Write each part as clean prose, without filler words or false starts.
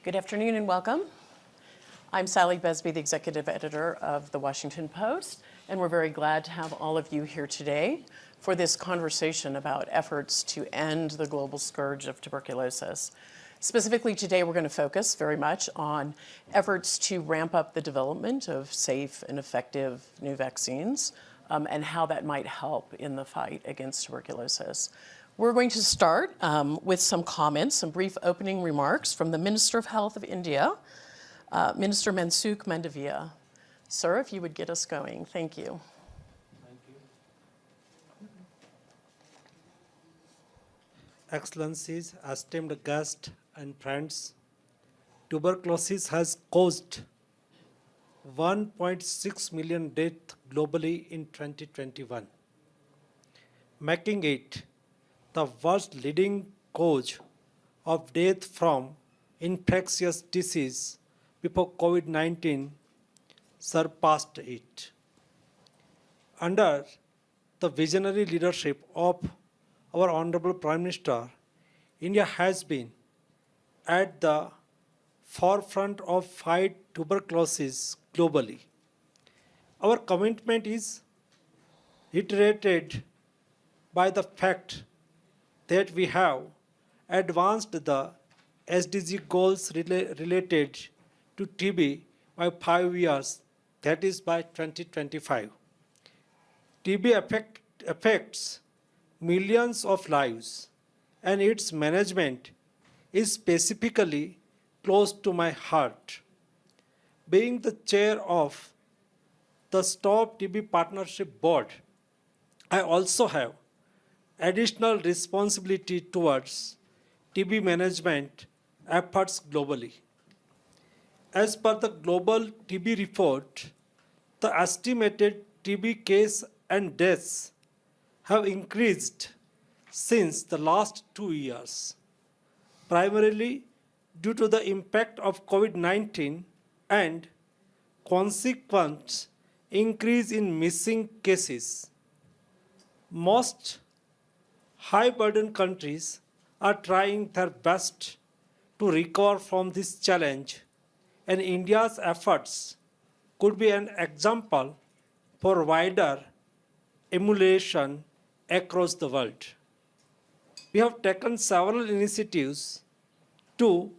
Good afternoon and welcome. I'm Sally Buzbee, the executive editor of The Washington Post, and we're very glad to have all of you here today for this conversation about efforts to end the global scourge of tuberculosis. Specifically today, we're going to focus very much on efforts to ramp up the development of safe and effective new vaccines and how that might help in the fight against tuberculosis. We're going to start with some comments, some brief opening remarks from the Minister of Health of India, Minister Mansukh Mandaviya. Sir, if you would get us going. Thank you. Thank you. Excellencies, esteemed guests and friends, tuberculosis has caused 1.6 million deaths globally in 2021, making it the worst leading cause of death from infectious disease before COVID-19 surpassed it. Under the visionary leadership of our Honorable Prime Minister, India has been at the forefront of fight tuberculosis globally. Our commitment is reiterated by the fact that we have advanced the SDG goals related to TB by 5 years, that is by 2025. TB affects millions of lives, and its management is specifically close to my heart. Being the chair of the Stop TB Partnership Board, I also have additional responsibility towards TB management efforts globally. As per the Global TB Report, the estimated TB case and deaths have increased since the last 2 years, primarily due to the impact of COVID-19 and consequent increase in missing cases. Most high-burden countries are trying their best to recover from this challenge, and India's efforts could be an example for wider emulation across the world. We have taken several initiatives to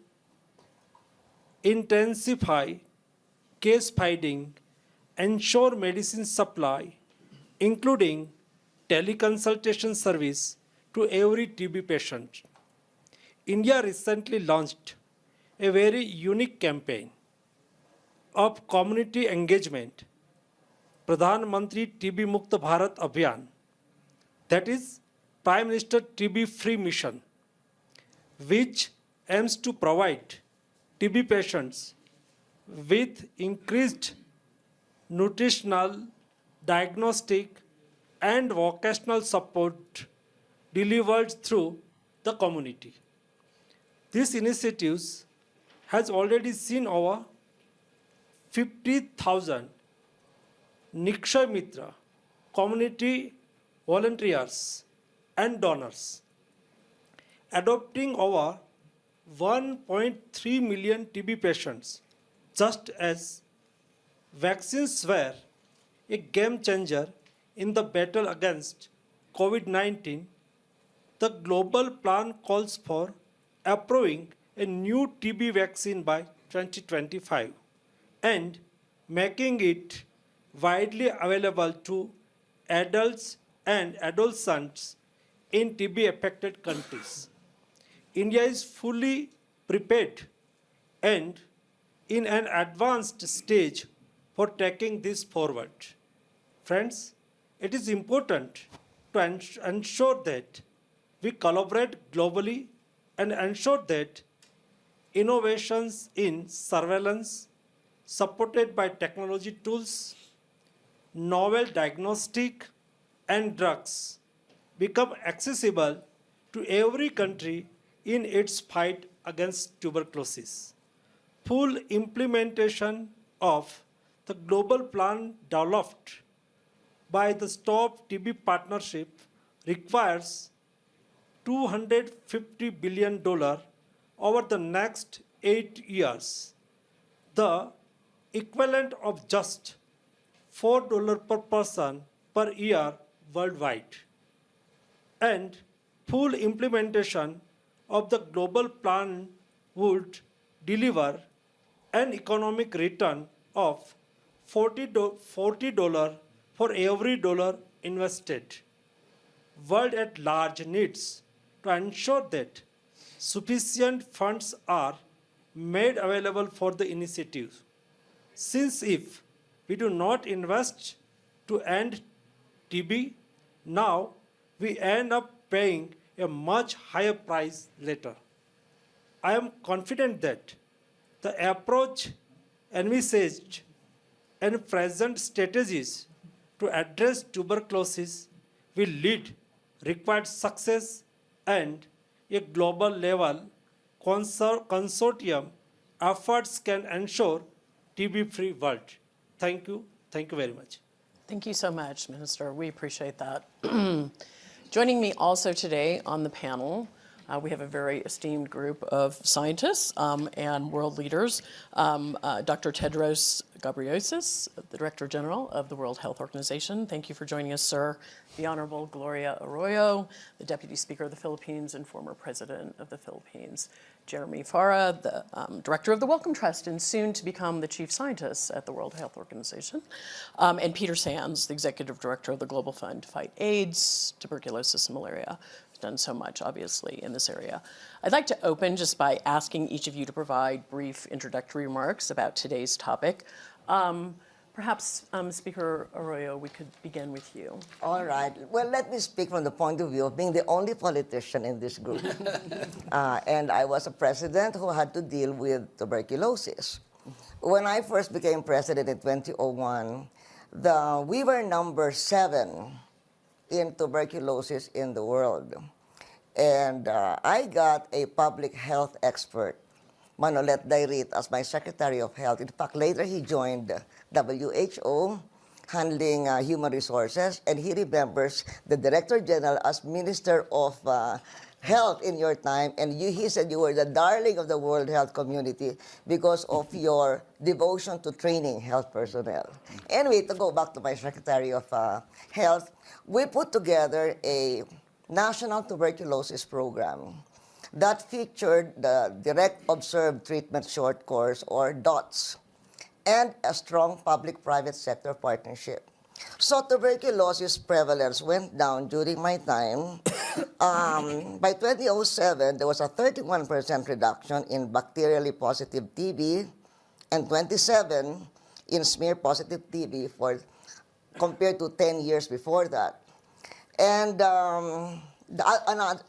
intensify case finding, ensure medicine supply, including teleconsultation service to every TB patient. India recently launched a very unique campaign of community engagement, Pradhan Mantri TB Mukta Bharat Abhiyan, that is Prime Minister TB Free Mission, which aims to provide TB patients with increased nutritional, diagnostic, and vocational support delivered through the community. This initiative has already seen over 50,000 Nikshay Mitra, community volunteers and donors, adopting over 1.3 million TB patients, just as vaccines were a game changer in the battle against COVID-19. The global plan calls for approving a new TB vaccine by 2025 and making it widely available to adults and adolescents in TB-affected countries. India is fully prepared and in an advanced stage for taking this forward. Friends, it is important to ensure that we collaborate globally and ensure that innovations in surveillance, supported by technology tools, novel diagnostic, and drugs, become accessible to every country in its fight against tuberculosis. Full implementation of the global plan developed by the Stop TB Partnership requires $250 billion over the next 8 years, the equivalent of just $4 per person per year worldwide. And full implementation of the global plan would deliver an economic return of $40 for every dollar invested. World at large needs to ensure that sufficient funds are made available for the initiative. Since if we do not invest to end TB, now we end up paying a much higher price later. I am confident that the approach envisaged and present strategies to address tuberculosis will lead required success and a global level consortium efforts can ensure TB-free world. Thank you. Thank you very much. Thank you so much, Minister. We appreciate that. Joining me also today on the panel, we have a very esteemed group of scientists and world leaders. Dr. Tedros Ghebreyesus, the Director General of the World Health Organization. Thank you for joining us, sir. The Honorable Gloria Arroyo, the Deputy Speaker of the Philippines and former President of the Philippines. Jeremy Farrar, the Director of the Wellcome Trust and soon to become the Chief Scientist at the World Health Organization. And Peter Sands, the Executive Director of the Global Fund to Fight AIDS, Tuberculosis, and Malaria. Done so much, obviously, in this area. I'd like to open just by asking each of you to provide brief introductory remarks about today's topic. Perhaps, Speaker Arroyo, we could begin with you. All right. Well, let me speak from the point of view of being the only politician in this group. And I was a president who had to deal with tuberculosis. When I first became president in 2001, we were number 7 in tuberculosis in the world. And I got a public health expert, Manolet Dairit, as my Secretary of Health. In fact, later he joined WHO, handling human resources, and he remembers the Director General as Minister of Health in your time, and he said you were the darling of the World Health community because of your devotion to training health personnel. Anyway, to go back to my Secretary of Health, we put together a national tuberculosis program that featured the Direct Observed Treatment Short Course, or DOTS, and a strong public-private sector partnership. So tuberculosis prevalence went down during my time. By 2007, there was a 31% reduction in bacterially positive TB and 27% in smear-positive TB compared to 10 years before that. And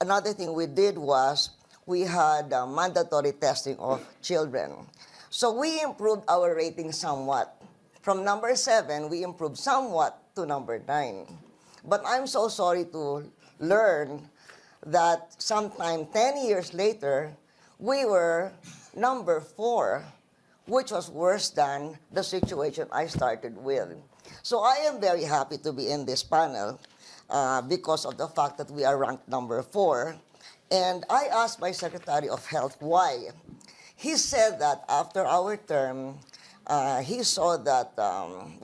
another thing we did was we had mandatory testing of children. So we improved our rating somewhat. From number 7, we improved somewhat to number 9. But I'm so sorry to learn that sometime 10 years later, we were number 4, which was worse than the situation I started with. So I am very happy to be in this panel because of the fact that we are ranked number 4. And I asked my Secretary of Health why. He said that after our term, he saw that,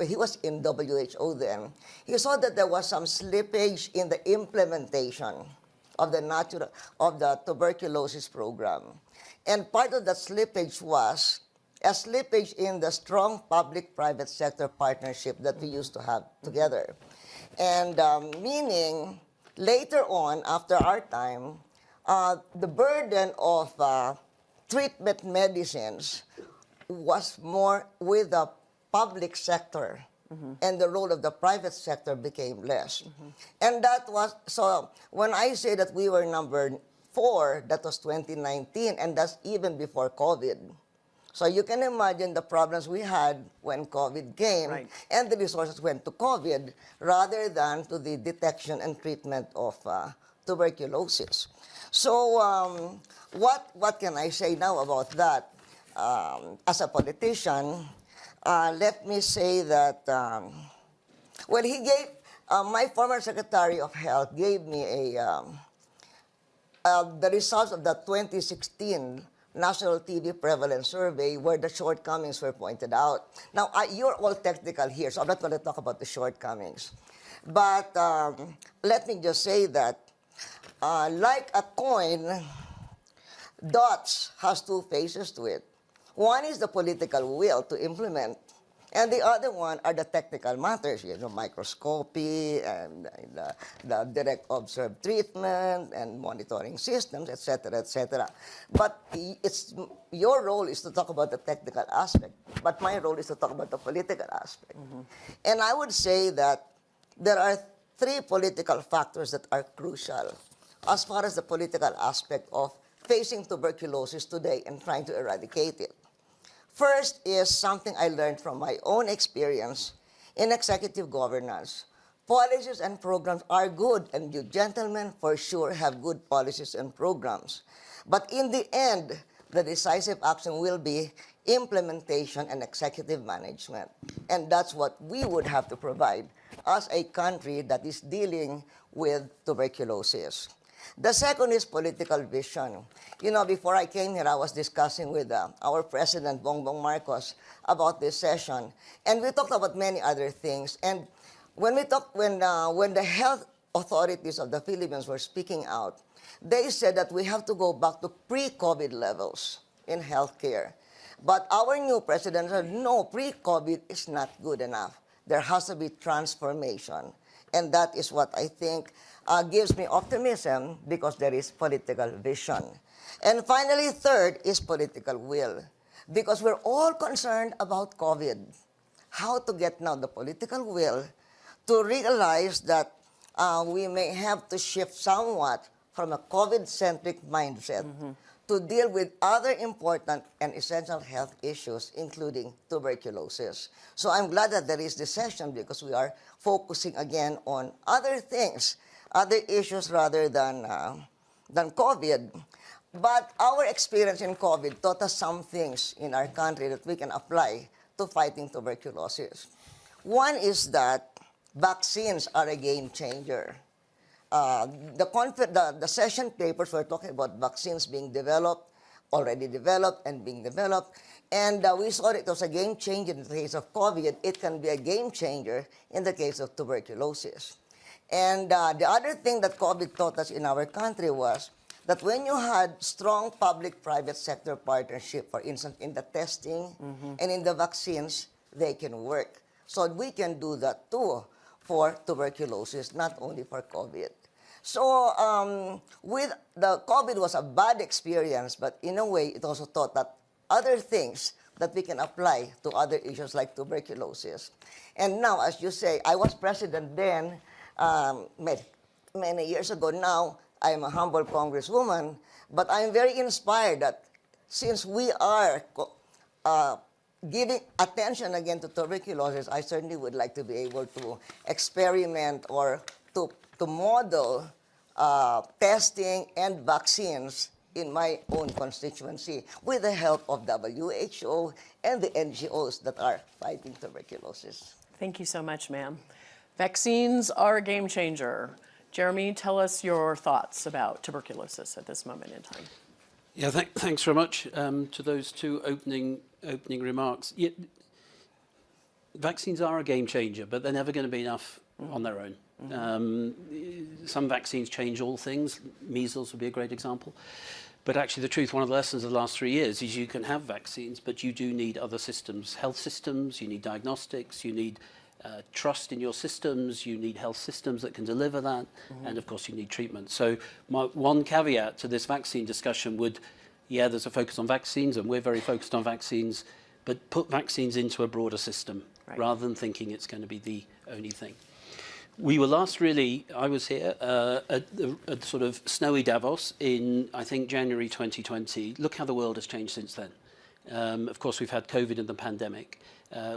he was in WHO then, he saw that there was some slippage in the implementation of the tuberculosis program. And part of that slippage was a slippage in the strong public-private sector partnership that we used to have together. And meaning, later on, after our time, the burden of treatment medicines was more with the public sector, and the role of the private sector became less. And that was, so when I say that we were number 4, that was 2019, and that's even before COVID. So you can imagine the problems we had when COVID came, Right. and the resources went to COVID rather than to the detection and treatment of tuberculosis. So what can I say now about that? As a politician, let me say that, well, he gave, my former Secretary of Health gave me the results of the 2016 National TB Prevalence Survey where the shortcomings were pointed out. Now, you're all technical here, so I'm not going to talk about the shortcomings. But let me just say that, like a coin, dots has two faces to it. One is the political will to implement, and the other one are the technical matters, microscopy and the direct observed treatment and monitoring systems, etc., etc. But your role is to talk about the technical aspect, but my role is to talk about the political aspect. And I would say that there are three political factors that are crucial as far as the political aspect of facing tuberculosis today and trying to eradicate it. First is something I learned from my own experience in executive governance. Policies and programs are good, and you gentlemen for sure have good policies and programs. But in the end, the decisive action will be implementation and executive management. And that's what we would have to provide as a country that is dealing with tuberculosis. The second is political vision. Before I came here, I was discussing with our president, Bongbong Marcos, about this session, and we talked about many other things. And when the health authorities of the Philippines were speaking out, they said that we have to go back to pre-COVID levels in healthcare. But our new president said, no, pre-COVID is not good enough. There has to be transformation. And that is what I think gives me optimism, because there is political vision. And finally, third is political will, because we're all concerned about COVID. How to get now the political will to realize that we may have to shift somewhat from a COVID-centric mindset to deal with other important and essential health issues, including tuberculosis. So I'm glad that there is this session, because we are focusing again on other things, other issues rather than COVID. But our experience in COVID taught us some things in our country that we can apply to fighting tuberculosis. One is that vaccines are a game changer. The session papers were talking about vaccines being developed, already developed, and being developed. And we saw it was a game changer in the case of COVID. It can be a game changer in the case of tuberculosis. And the other thing that COVID taught us in our country was that when you had strong public-private sector partnership, for instance, in the testing and in the vaccines, they can work. So we can do that too for tuberculosis, not only for COVID. So with the COVID was a bad experience, but in a way, it also taught that other things that we can apply to other issues like tuberculosis. And now, as you say, I was president then, many years ago. Now, I am a humble congresswoman, but I'm very inspired that since we are giving attention again to tuberculosis, I certainly would like to be able to experiment or to model testing and vaccines in my own constituency with the help of WHO and the NGOs that are fighting tuberculosis. Thank you so much, ma'am. Vaccines are a game changer. Jeremy, tell us your thoughts about tuberculosis at this moment in time. Yeah, thanks very much to those two opening remarks. Yeah, vaccines are a game changer, but they're never going to be enough on their own. Some vaccines change all things. Measles would be a great example. But actually, the truth, one of the lessons of the last 3 years is you can have vaccines, but you do need other systems, health systems, you need diagnostics, you need trust in your systems, you need health systems that can deliver that, and of course you need treatment. So my one caveat to this vaccine discussion would, yeah, there's a focus on vaccines, and we're very focused on vaccines, but put vaccines into a broader system, rather than thinking it's going to be the only thing. We were last I was here at sort of snowy Davos in, I think, January 2020. Look how the world has changed since then. Of course, we've had COVID and the pandemic.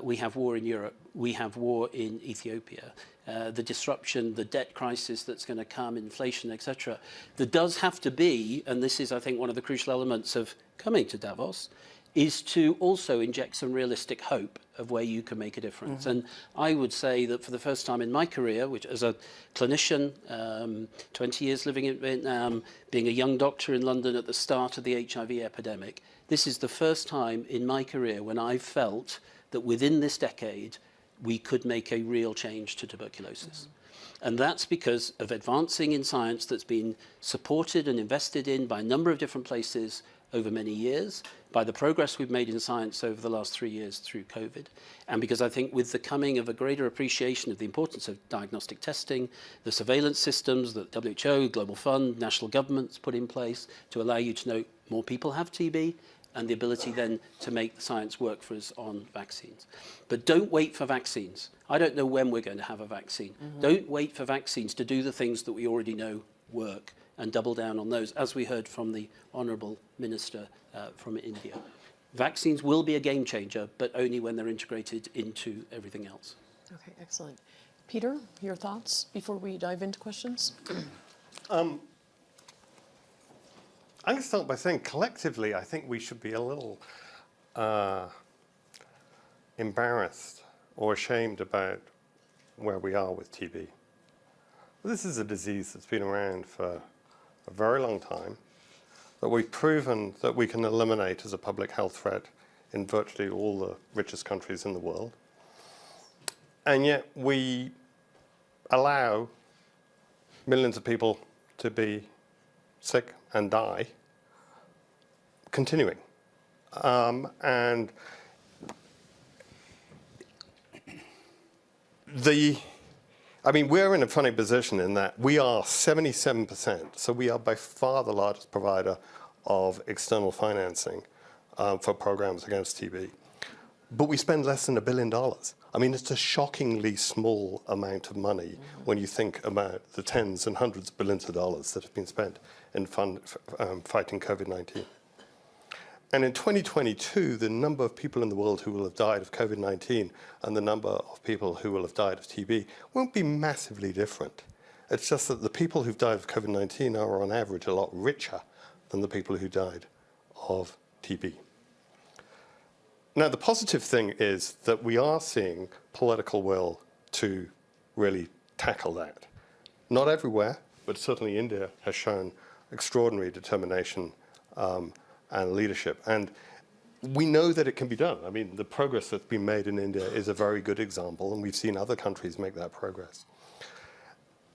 We have war in Europe. We have war in Ethiopia. The disruption, the debt crisis that's going to come, inflation, etc. There does have to be, and this is, I think, one of the crucial elements of coming to Davos, is to also inject some realistic hope of where you can make a difference. And I would say that for the first time in my career, which as a clinician, 20 years living in Vietnam, being a young doctor in London at the start of the HIV epidemic, this is the first time in my career when I felt that within this decade, we could make a real change to tuberculosis. And that's because of advancing in science that's been supported and invested in by a number of different places over many years, by the progress we've made in science over the last 3 years through COVID, and because I think with the coming of a greater appreciation of the importance of diagnostic testing, the surveillance systems that WHO, Global Fund, national governments put in place to allow you to know more people have TB, and the ability then to make the science work for us on vaccines. But don't wait for vaccines. I don't know when we're going to have a vaccine. Don't wait for vaccines to do the things that we already know work, and double down on those, as we heard from the Honourable Minister from India. Vaccines will be a game changer, but only when they're integrated into everything else. Okay, excellent. Peter, your thoughts before we dive into questions? I'm going to start by saying collectively, I think we should be a little embarrassed or ashamed about where we are with TB. This is a disease that's been around for a very long time, that we've proven that we can eliminate as a public health threat in virtually all the richest countries in the world. And yet we allow millions of people to be sick and die, continuing. And we're in a funny position in that we are 77%, so we are by far the largest provider of external financing for programs against TB. But we spend less than $1 billion. I mean, it's a shockingly small amount of money when you think about the tens and hundreds of billions of dollars that have been spent in fighting COVID-19. And in 2022, the number of people in the world who will have died of COVID-19 and the number of people who will have died of TB won't be massively different. It's just that the people who've died of COVID-19 are on average a lot richer than the people who died of TB. Now, the positive thing is that we are seeing political will to really tackle that. Not everywhere, but certainly India has shown extraordinary determination and leadership. And we know that it can be done. I mean, the progress that's been made in India is a very good example, and we've seen other countries make that progress.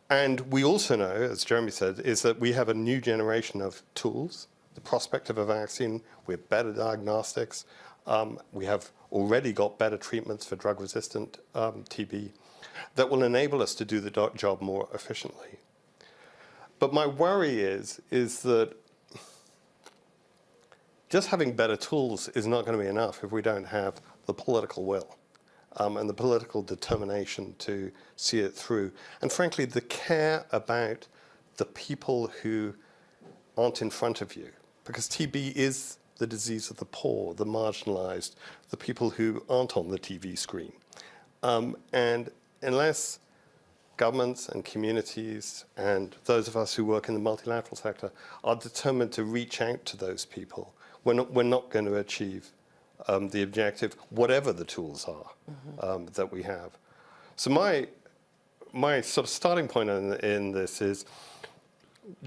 And we also know, as Jeremy said, is that we have a new generation of tools, the prospect of a vaccine, we have better diagnostics, we have already got better treatments for drug-resistant TB that will enable us to do the job more efficiently. But my worry is that just having better tools is not going to be enough if we don't have the political will and the political determination to see it through. And frankly, the care about the people who aren't in front of you. Because TB is the disease of the poor, the marginalized, the people who aren't on the TV screen. And unless governments and communities and those of us who work in the multilateral sector are determined to reach out to those people, we're not going to achieve the objective, whatever the tools are that we have. So my sort of starting point in this is,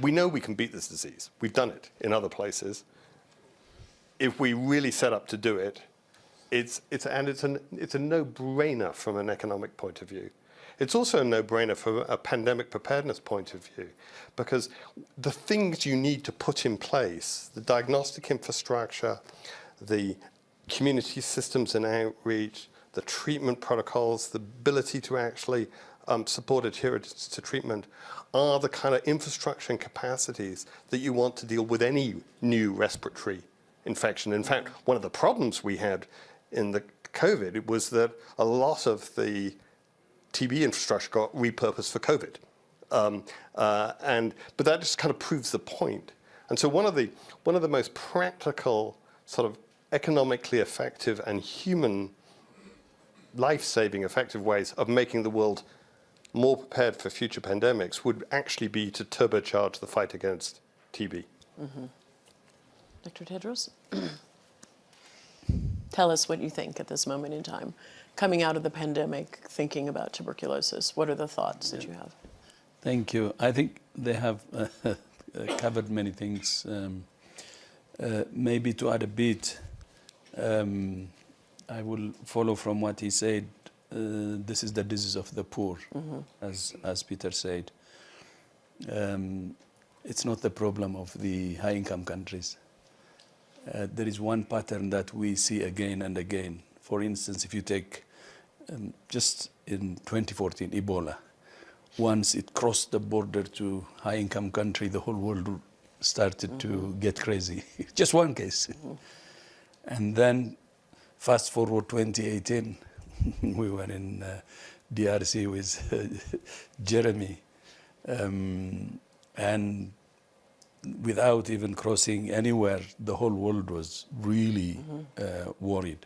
we know we can beat this disease. We've done it in other places. If we really set up to do it, it's a no-brainer from an economic point of view. It's also a no-brainer from a pandemic preparedness point of view, because the things you need to put in place, the diagnostic infrastructure, the community systems and outreach, the treatment protocols, the ability to actually support adherence to treatment, are the kind of infrastructure and capacities that you want to deal with any new respiratory infection. In fact, one of the problems we had in the COVID was that a lot of the TB infrastructure got repurposed for COVID. But that just kind of proves the point. And so one of the most practical, sort of economically effective and human life-saving effective ways of making the world more prepared for future pandemics would actually be to turbocharge the fight against TB. Dr. Tedros? Tell us what you think at this moment in time. Coming out of the pandemic, thinking about tuberculosis, what are the thoughts that you have? Thank you. I think they have covered many things. Maybe to add a bit, I will follow from what he said. This is the disease of the poor, as Peter said. It's not the problem of the high-income countries. There is one pattern that we see again and again. For instance, if you take just in 2014, Ebola, once it crossed the border to high-income country, the whole world started to get crazy. Just one case. And then fast forward 2018, we were in DRC with Jeremy, and without even crossing anywhere, the whole world was really worried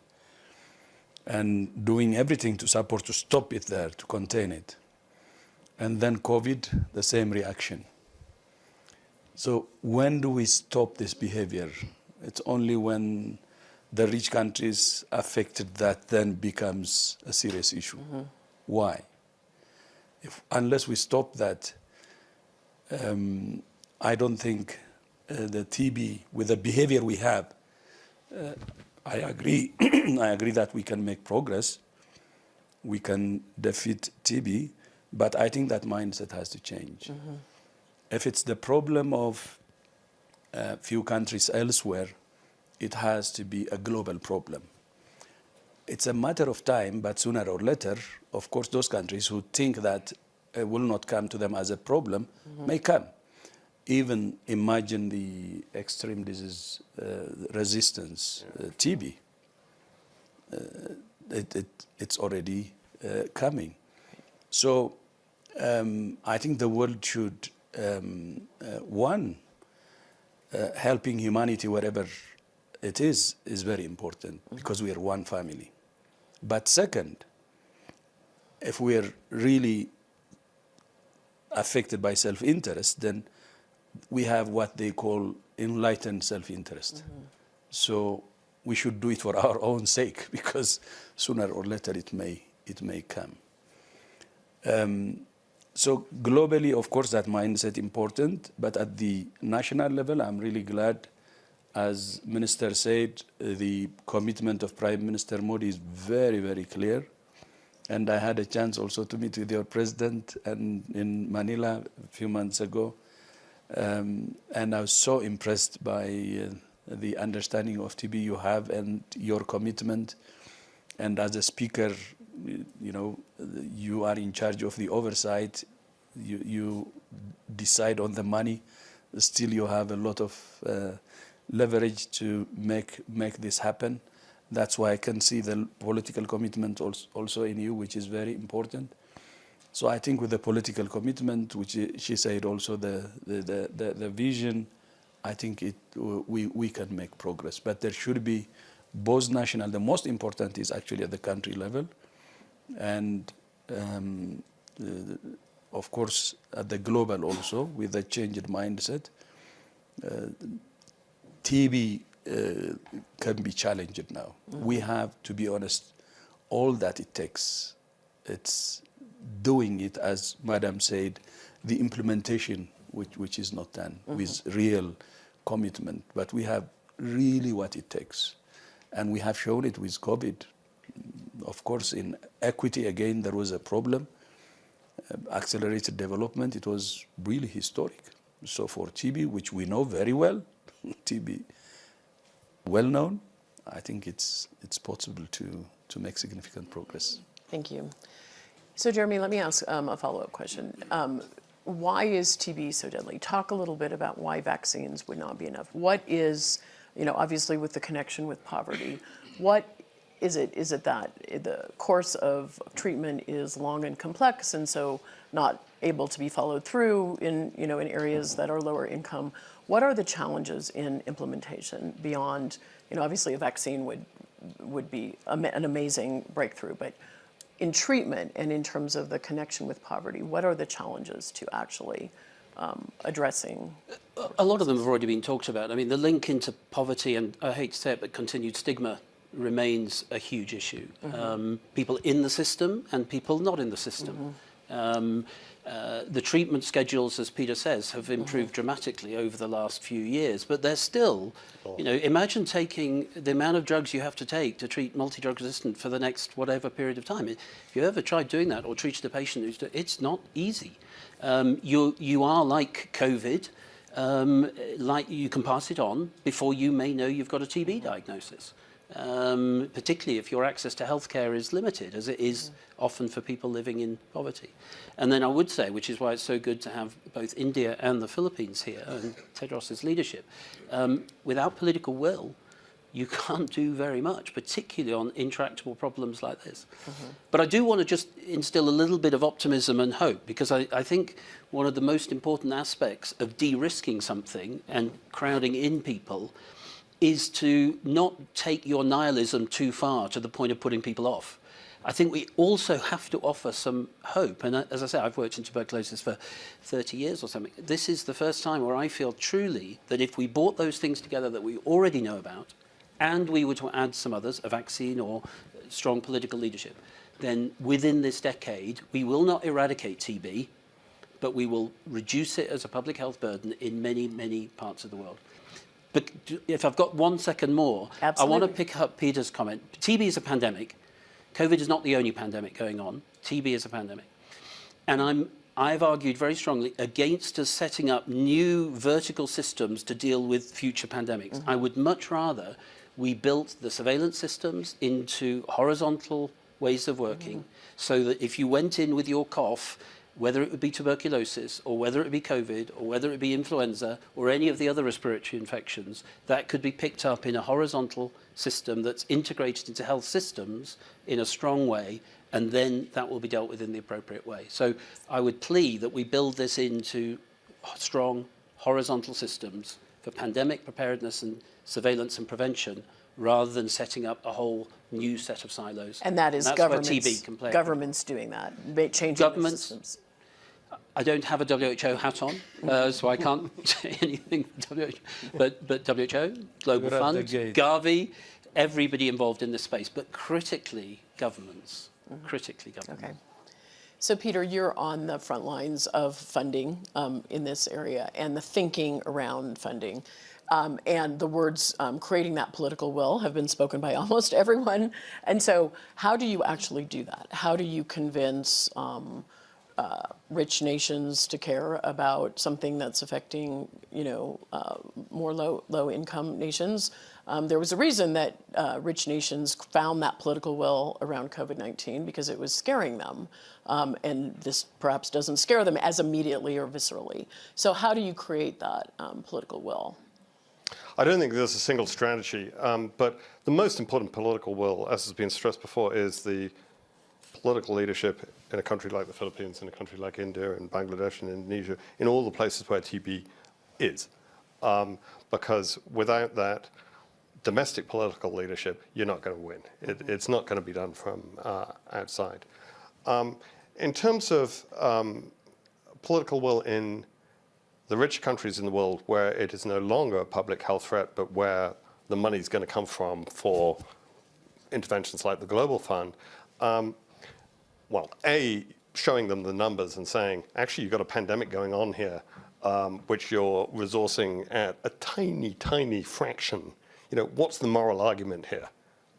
and doing everything to support, to stop it there, to contain it. And then COVID, the same reaction. So when do we stop this behavior? It's only when the rich countries affected that then becomes a serious issue. Why? Unless we stop that, I don't think the TB, with the behavior we have, I agree. I agree that we can make progress. We can defeat TB, but I think that mindset has to change. If it's the problem of a few countries elsewhere, it has to be a global problem. It's a matter of time, but sooner or later, of course, those countries who think that it will not come to them as a problem may come. Even imagine the extreme disease resistance, TB. It's already coming. So I think the world should, helping humanity wherever it is very important because we are one family. But second, if we are really affected by self-interest, then we have what they call enlightened self-interest. So we should do it for our own sake because sooner or later it may come. So globally, of course, that mindset important, but at the national level, I'm really glad, as Minister said, the commitment of Prime Minister Modi is very, very clear. And I had a chance also to meet with your president in Manila a few months ago. And I was so impressed by the understanding of TB you have and your commitment. And as a speaker, you are in charge of the oversight. You decide on the money. Still, you have a lot of leverage to make this happen. That's why I can see the political commitment also in you, which is very important. So I think with the political commitment, which she said also the vision, I think we can make progress. But there should be both national. The most important is actually at the country level, and of course at the global also with a changed mindset. TB can be challenged now. We have, to be honest, all that it takes. It's doing it, as Madam said, the implementation, which is not done with real commitment. But we have really what it takes. And we have shown it with COVID. Of course, in equity, again, there was a problem. Accelerated development, it was really historic. So for TB, which we know very well, TB well known, I think it's possible to make significant progress. Thank you. So Jeremy, let me ask a follow-up question. Why is TB so deadly? Talk a little bit about why vaccines would not be enough. What is, obviously with the connection with poverty, what is it? Is it that the course of treatment is long and complex and so not able to be followed through in areas that are lower income? What are the challenges in implementation beyond, obviously a vaccine would be an amazing breakthrough, but in treatment and in terms of the connection with poverty, what are the challenges to actually addressing? A lot of them have already been talked about. I mean, the link into poverty and, I hate to say it, but continued stigma remains a huge issue. People in the system and people not in the system. The treatment schedules, as Peter says, have improved dramatically over the last few years, but they're still, you know, imagine taking the amount of drugs you have to take to treat multi-drug resistant for the next whatever period of time. If you ever tried doing that or treated a patient who's, it's not easy. You are like COVID, like you can pass it on before you may know you've got a TB diagnosis. Particularly if your access to healthcare is limited, as it is often for people living in poverty. And then I would say, which is why it's so good to have both India and the Philippines here, and Tedros' leadership, without political will, you can't do very much, particularly on intractable problems like this. But I do want to just instill a little bit of optimism and hope, because I think one of the most important aspects of de-risking something and crowding in people is to not take your nihilism too far to the point of putting people off. I think we also have to offer some hope. And as I say, I've worked in tuberculosis for 30 years or something. This is the first time where I feel truly that if we brought those things together that we already know about, and we were to add some others, a vaccine or strong political leadership, then within this decade, we will not eradicate TB, but we will reduce it as a public health burden in many, many parts of the world. But if I've got 1 second more, Absolutely. I want to pick up Peter's comment. TB is a pandemic. COVID is not the only pandemic going on. TB is a pandemic. And I've argued very strongly against us setting up new vertical systems to deal with future pandemics. I would much rather we built the surveillance systems into horizontal ways of working, so that if you went in with your cough, whether it would be tuberculosis or whether it would be COVID or whether it would be influenza or any of the other respiratory infections, that could be picked up in a horizontal system that's integrated into health systems in a strong way, and then that will be dealt with in the appropriate way. So I would plea that we build this into strong horizontal systems for pandemic preparedness and surveillance and prevention, rather than setting up a whole new set of silos. And that is that's governments, where TB can play. governments doing that, changing Governments, the systems. I don't have a WHO hat on, so I can't say anything for WHO. But WHO, Global We're at Fund, the gate. Gavi, everybody involved in this space, but critically governments. Critically governments. Okay. So Peter, you're on the front lines of funding in this area and the thinking around funding. And the words creating that political will have been spoken by almost everyone. And so how do you actually do that? How do you convince rich nations to care about something that's affecting, you know, more low-income nations? There was a reason that rich nations found that political will around COVID-19, because it was scaring them. And this perhaps doesn't scare them as immediately or viscerally. So how do you create that political will? I don't think there's a single strategy, but the most important political will, as has been stressed before, is the political leadership in a country like the Philippines, in a country like India and Bangladesh and Indonesia, in all the places where TB is. Because without that domestic political leadership, you're not going to win. It's not going to be done from outside. In terms of political will in the rich countries in the world where it is no longer a public health threat, but where the money is going to come from for interventions like the Global Fund, well, A, showing them the numbers and saying, actually, you've got a pandemic going on here, which you're resourcing at a tiny, tiny fraction. You know, what's the moral argument here?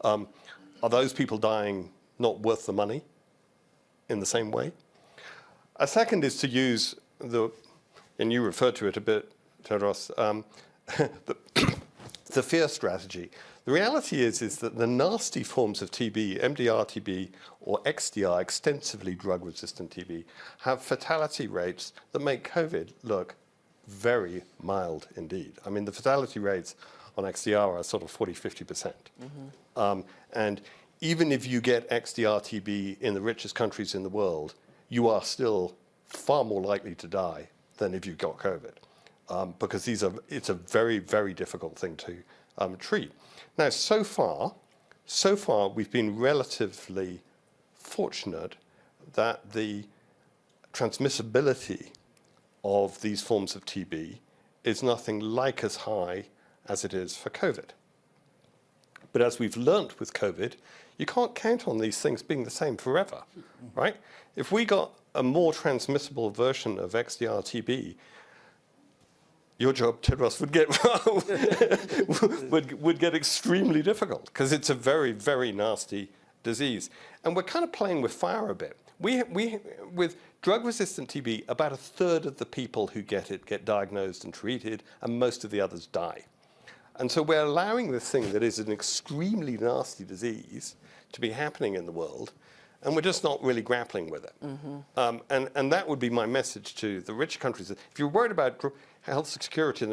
Are those people dying not worth the money in the same way? A second is to use and you referred to it a bit, Tedros, the fear strategy. The reality is that the nasty forms of TB, MDR TB or XDR, extensively drug-resistant TB, have fatality rates that make COVID look very mild indeed. I mean, the fatality rates on XDR are sort of 40, 50%. And even if you get XDR TB in the richest countries in the world, you are still far more likely to die than if you got COVID, because it's a very, very difficult thing to treat. Now, so far, we've been relatively fortunate that the transmissibility of these forms of TB is nothing like as high as it is for COVID. But as we've learnt with COVID, you can't count on these things being the same forever, right? If we got a more transmissible version of XDR-TB, your job, Tedros, would get extremely difficult because it's a very, very nasty disease. And we're kind of playing with fire a bit. With drug-resistant TB, about a third of the people who get it get diagnosed and treated, and most of the others die. And so we're allowing this thing that is an extremely nasty disease to be happening in the world, and we're just not really grappling with it. And that would be my message to the rich countries. If you're worried about health security,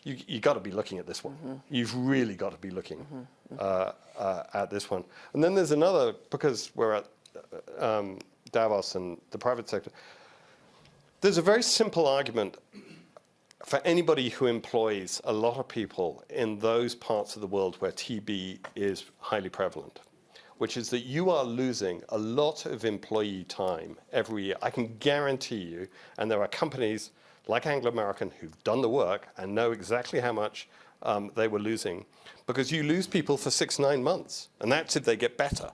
you got to be looking at this one. You've really got to be looking at this one. And then there's another, because we're at Davos and the private sector, there's a very simple argument for anybody who employs a lot of people in those parts of the world where TB is highly prevalent, which is that you are losing a lot of employee time every year. I can guarantee you, and there are companies like Anglo American who've done the work and know exactly how much they were losing, because you lose people for 6-9 months, and that's if they get better.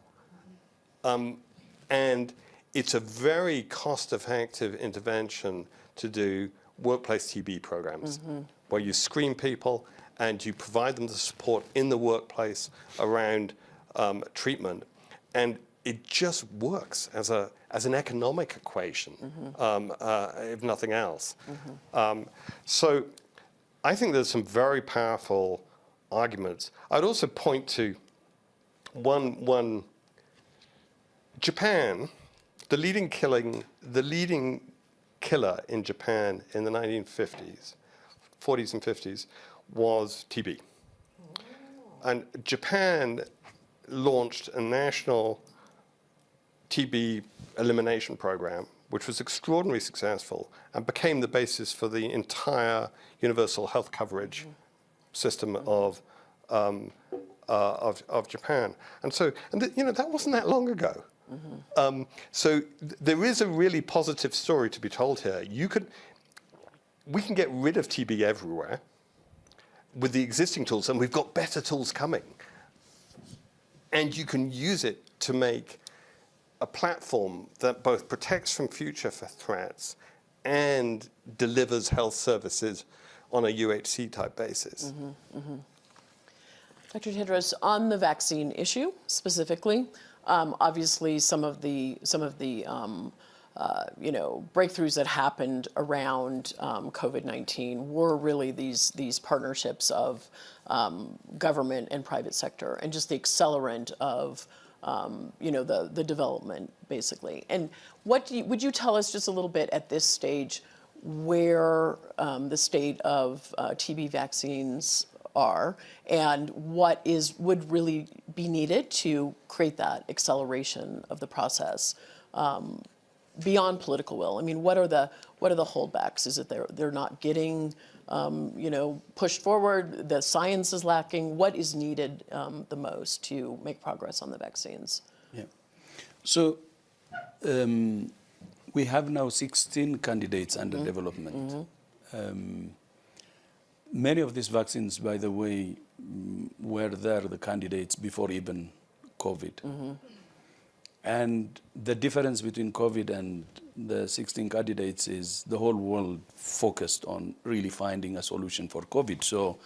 And it's a very cost-effective intervention to do workplace TB programs, where you screen people and you provide them the support in the workplace around treatment, and it just works as an economic equation, if nothing else. So I think there's some very powerful arguments. I'd also point to one Japan, the leading killer in Japan in the 1950s, 40s and 50s, was TB. And Japan launched a national TB elimination program, which was extraordinarily successful and became the basis for the entire universal health coverage system of Japan. And so, that wasn't that long ago. So there is a really positive story to be told here. We can get rid of TB everywhere with the existing tools, and we've got better tools coming. And you can use it to make a platform that both protects from future threats and delivers health services on a UHC type basis. Dr. Tedros, on the vaccine issue specifically, obviously some of the breakthroughs that happened around COVID-19 were really these partnerships of government and private sector, and just the accelerant of the development, basically. And would you tell us just a little bit at this stage where the state of TB vaccines are, and what would really be needed to create that acceleration of the process beyond political will? I mean, what are the holdbacks? Is it they're not getting pushed forward? The science is lacking. What is needed the most to make progress on the vaccines? Yeah. So we have now 16 candidates under development. Many of these vaccines, by the way, were the candidates before even COVID. And the difference between COVID and the 16 candidates is the whole world focused on really finding a solution for COVID. So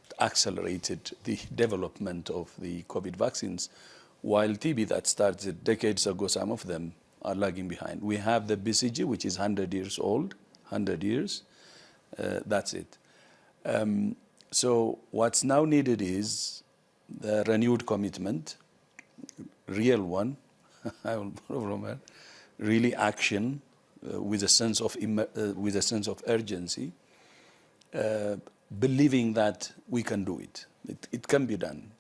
it accelerated the development of the COVID vaccines, while TB that started decades ago, some of them are lagging behind. We have the BCG, which is 100 years old, 100 years. That's it. So what's now needed is the renewed commitment, real one, really action with a sense of urgency, believing that we can do it. It can be done.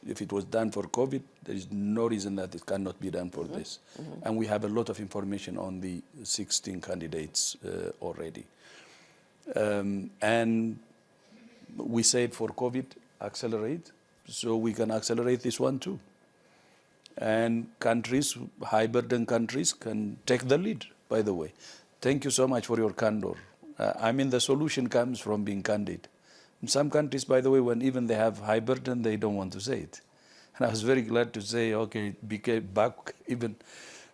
If it was done for COVID, there is no reason that it cannot be done for this. And we have a lot of information on the 16 candidates already. And we said for COVID, accelerate, so we can accelerate this one too. And countries, high burden countries, can take the lead, by the way. Thank you so much for your candor. The solution comes from being candid, In some countries, by the way, when even they have high burden, they don't want to say it. And I was very glad to say, okay, it became back, even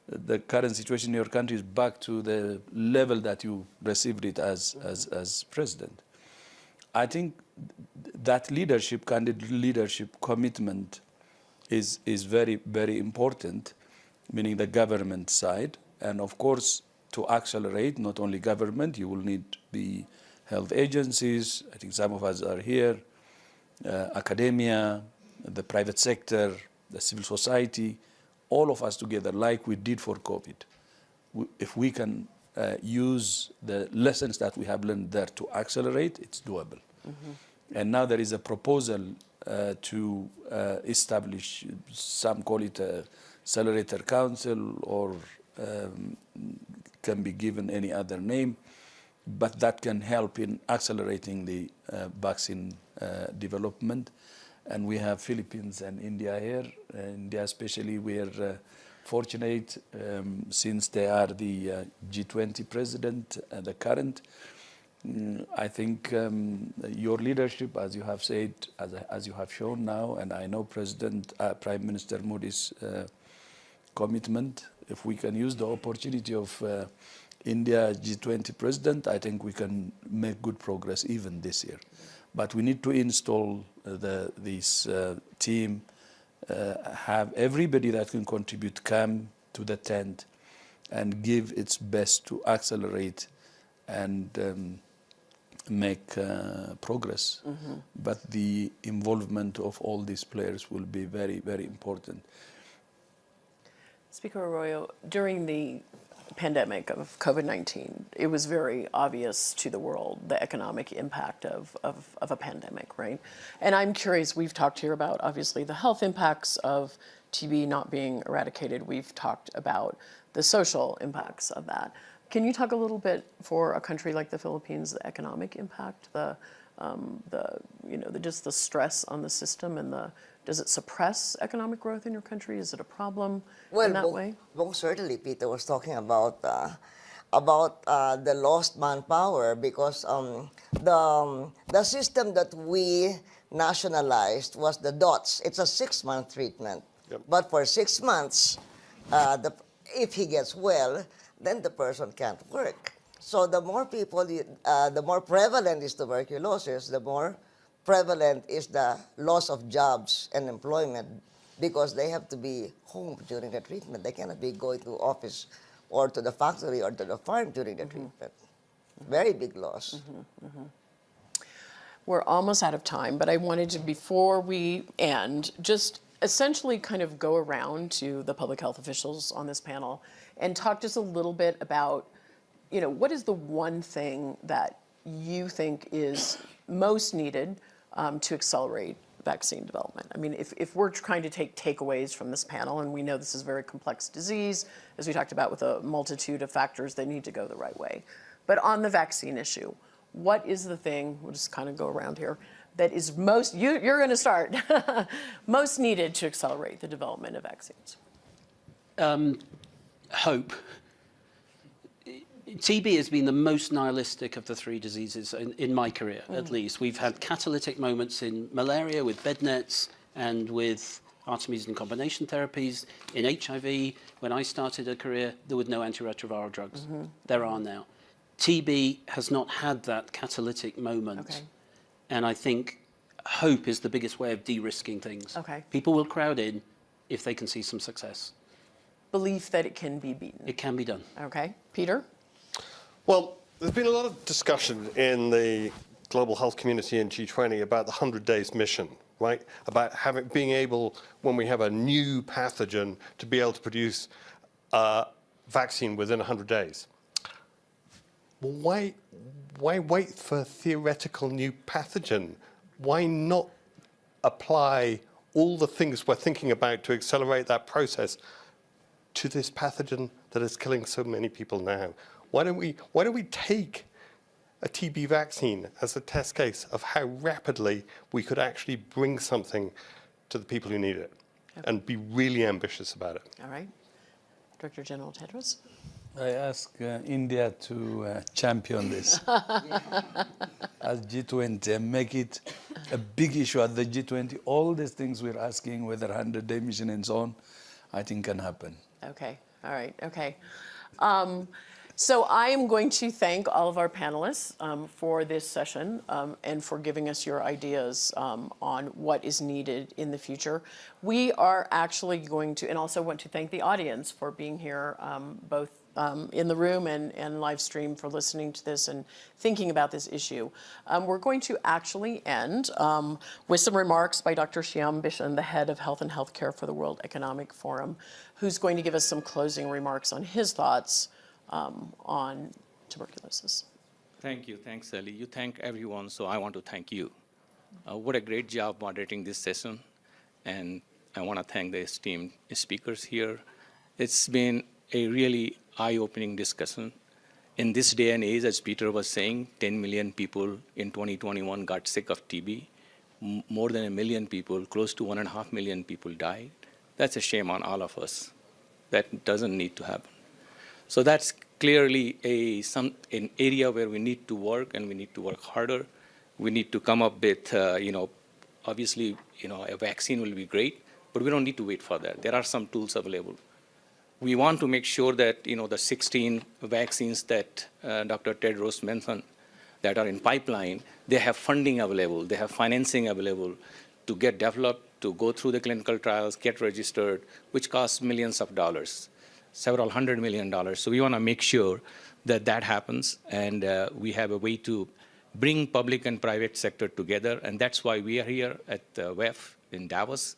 the current situation in your country is back to the level that you received it as president. I think that leadership, candid leadership commitment is very, very important, meaning the government side. And of course, to accelerate, not only government, you will need the health agencies. I think some of us are here, academia, the private sector, the civil society, all of us together, like we did for COVID. If we can use the lessons that we have learned there to accelerate, it's doable. And now there is a proposal to establish, some call it a accelerator council, or can be given any other name, but that can help in accelerating the vaccine development. And we have Philippines and India here. India especially, we are fortunate since they are the G20 president, the current. I think your leadership, as you have said, as you have shown now, and I know Prime Minister Modi's commitment, if we can use the opportunity of India G20 president, I think we can make good progress even this year. But we need to install this team, have everybody that can contribute come to the tent and give its best to accelerate and make progress. But the involvement of all these players will be very, very important. Speaker Arroyo, during the pandemic of COVID-19, it was very obvious to the world the economic impact of a pandemic, right? And I'm curious, we've talked here about obviously the health impacts of TB not being eradicated. We've talked about the social impacts of that. Can you talk a little bit for a country like the Philippines, the economic impact, just the stress on the system, and does it suppress economic growth in your country? Is it a problem in that way? Well, certainly, Peter was talking about the lost manpower, because the system that we nationalized was the DOTS. It's a 6-month treatment. Yep. But for 6 months, if he gets well, then the person can't work. So the more people, the more prevalent is tuberculosis, the more prevalent is the loss of jobs and employment, because they have to be home during the treatment. They cannot be going to office or to the factory or to the farm during the treatment. Very big loss. We're almost out of time, but I wanted to, before we end, just essentially kind of go around to the public health officials on this panel and talk just a little bit about, what is the one thing that you think is most needed to accelerate vaccine development? I mean, if we're trying to take takeaways from this panel, and we know this is a very complex disease, as we talked about, with a multitude of factors that need to go the right way. But on the vaccine issue, what is the thing, we'll just kind of go around here, that is most, you're going to start, most needed to accelerate the development of vaccines? Hope. TB has been the most nihilistic of the three diseases in my career, at least. We've had catalytic moments in malaria with bed nets and with artemisinin combination therapies. In HIV, when I started a career, there were no antiretroviral drugs. There are now. TB has not had that catalytic moment. Okay. And I think hope is the biggest way of de-risking things. Okay. People will crowd in if they can see some success. Belief that it can be beaten. It can be done. Okay. Peter? Well, there's been a lot of discussion in the global health community and G20 about the 100 days mission, right? About being able, when we have a new pathogen, to be able to produce a vaccine within 100 days. Well, why wait for a theoretical new pathogen? Why not apply all the things we're thinking about to accelerate that process to this pathogen that is killing so many people now? Why don't we take a TB vaccine as a test case of how rapidly we could actually bring something to the people who need it, and be really ambitious about it? All right. Director General Tedros? I ask India to champion this as G20 and make it a big issue at the G20. All these things we're asking, whether 100-day mission and so on, I think can happen. Okay, all right, okay. So I am going to thank all of our panelists for this session and for giving us your ideas on what is needed in the future. We are actually going to, and also want to thank the audience for being here, both in the room and live stream, for listening to this and thinking about this issue. We're going to actually end with some remarks by Dr. Shyam, Bishen, the head of Health and Healthcare for the World Economic Forum, who's going to give us some closing remarks on his thoughts on tuberculosis. Thank you. Thanks, Sally. You thank everyone, so I want to thank you. What a great job moderating this session. And I want to thank the esteemed speakers here. It's been a really eye-opening discussion. In this day and age, as Peter was saying, 10 million people in 2021 got sick of TB. More than 1 million people, close to 1.5 million people died. That's a shame on all of us. That doesn't need to happen. So that's clearly an area where we need to work, and we need to work harder. We need to come up with, obviously, a vaccine will be great, but we don't need to wait for that. There are some tools available. We want to make sure that, the 16 vaccines that Dr. Tedros mentioned that are in pipeline, they have funding available, they have financing available to get developed, to go through the clinical trials, get registered, which costs millions of dollars. Several $100 million. So we want to make sure that that happens, and we have a way to bring public and private sector together, and that's why we are here at WEF in Davos,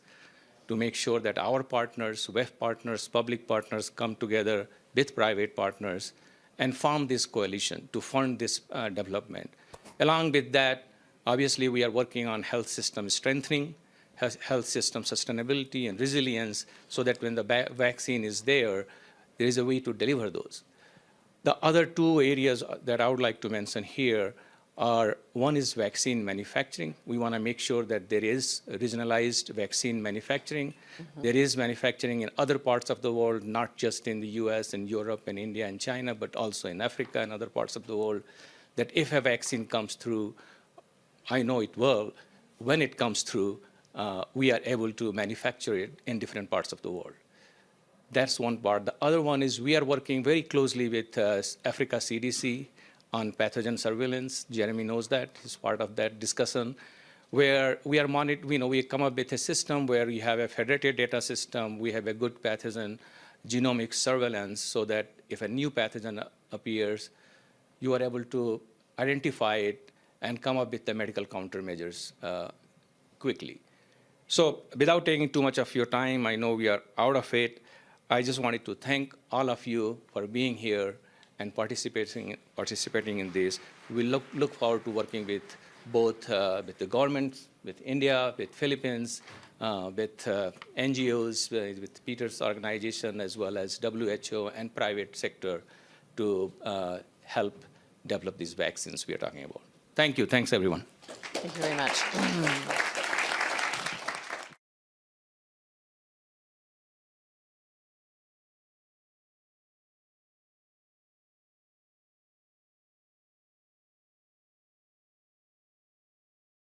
to make sure that our partners, WEF partners, public partners come together with private partners and form this coalition to fund this development. Along with that, obviously we are working on health system strengthening, health system sustainability and resilience, so that when the vaccine is there is a way to deliver those. The other two areas that I would like to mention here are, one is vaccine manufacturing. We want to make sure that there is regionalized vaccine manufacturing. There is manufacturing in other parts of the world, not just in the US and Europe and India and China, but also in Africa and other parts of the world, that if a vaccine comes through, I know it will, when it comes through, we are able to manufacture it in different parts of the world. That's one part. The other one is we are working very closely with Africa CDC on pathogen surveillance. Jeremy knows that. He's part of that discussion, where we are monitoring, we come up with a system where we have a federated data system. We have a good pathogen genomic surveillance, so that if a new pathogen appears, you are able to identify it and come up with the medical countermeasures quickly. So without taking too much of your time, I know we are out of it. I just wanted to thank all of you for being here and participating in this. We look forward to working with both with the government, with India, with Philippines, with NGOs, with Peter's organization, as well as WHO and private sector to help develop these vaccines we are talking about. Thank you. Thanks, everyone. Thank you very much.